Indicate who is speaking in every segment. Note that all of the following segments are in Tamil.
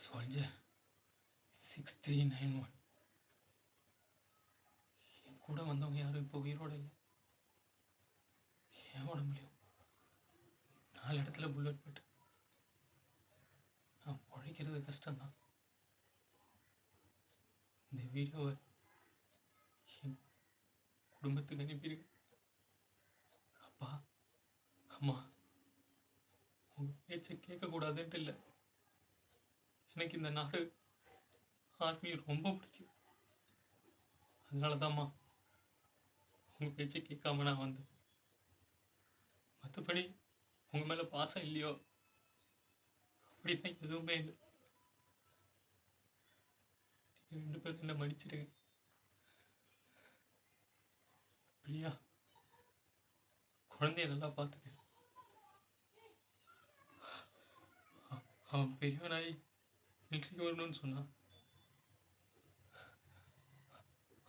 Speaker 1: Soldier 6391. என் கூட வந்தவங்க யாரும் இப்போ உயிரோட இல்லை. என் உடம்புலையும் 4 இடத்துல புல்லட் பட்டு நான் உழைக்கிறது கஷ்டம்தான். இந்த வீடியோவை என் குடும்பத்துக்கு அனுப்பிடுங்க. அப்பா அம்மா, உங்கள் பேச்சை கேட்கக்கூடாதுன்ட்டு இல்லை, எனக்கு இந்த நாடு ஆர்மி ரொம்ப பிடிக்கும். அதனால தான்மா உங்கள் பேச்சை கேட்காம நான் வந்தேன். மற்றபடி உங்கள் மேலே பாசம் இல்லையோ அப்படிலாம் எதுவுமே இல்லை. நீங்கள் 2 பேரும் என்ன மன்னிச்சிடுங்க. பிரியா, குழந்தைய நல்லா பார்த்துக்க. அவன் பெரியவனாய் மிலிட்ரிக்கு வரணும்னு சொன்னான்.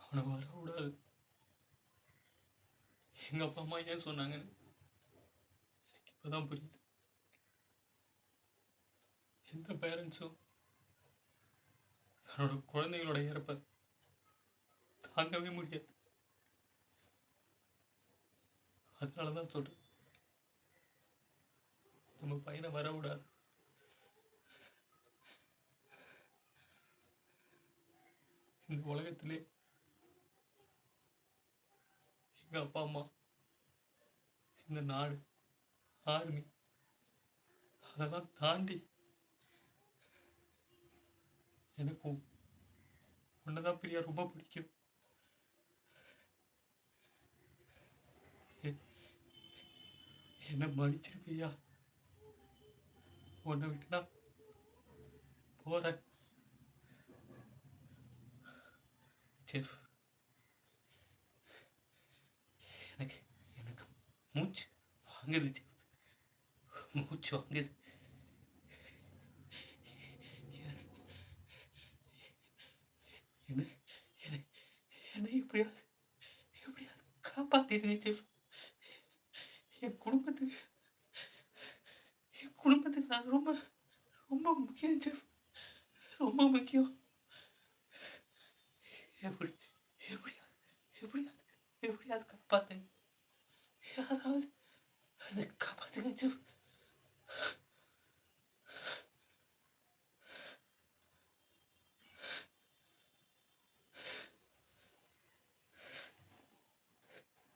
Speaker 1: அவனை வரக்கூடாது. எங்க அப்பா அம்மா ஏன் சொன்னாங்கன்னு எனக்கு இப்பதான் புரியுது. எந்த பேரண்ட்ஸும் தன்னோட குழந்தைகளோட இறப்பை தாங்கவே முடியாது. அதனாலதான் சொல்றேன், நம்ம பையனை வரக்கூடாது. இந்த உலகத்திலே எங்க அப்பா அம்மா, இந்த நாடு, ஆர்மி, அதெல்லாம் தாண்டி எனக்கு உன்னதான் பிரியா ரொம்ப பிடிக்கும். என்ன மன்னிச்சிரு பிரியா. உன்னை விட்டு நான் போறேன். செஃப், எனக்கு எனக்கு மூச்சு வாங்குது செஃப், மூச்சு வாங்குது. என்ன என்ன என்ன எப்படியாவது எப்படியாவது காப்பாத்திடுங்க செஃப். என் குடும்பத்துக்கு நான் ரொம்ப ரொம்ப முக்கியம் செஃப், ரொம்ப முக்கியம். எப்படி எப்படியாவது எப்படியாவது எப்படியாவது காப்பாத்துங்க. யாராவது அதை காப்பாத்துங்க செஃப்.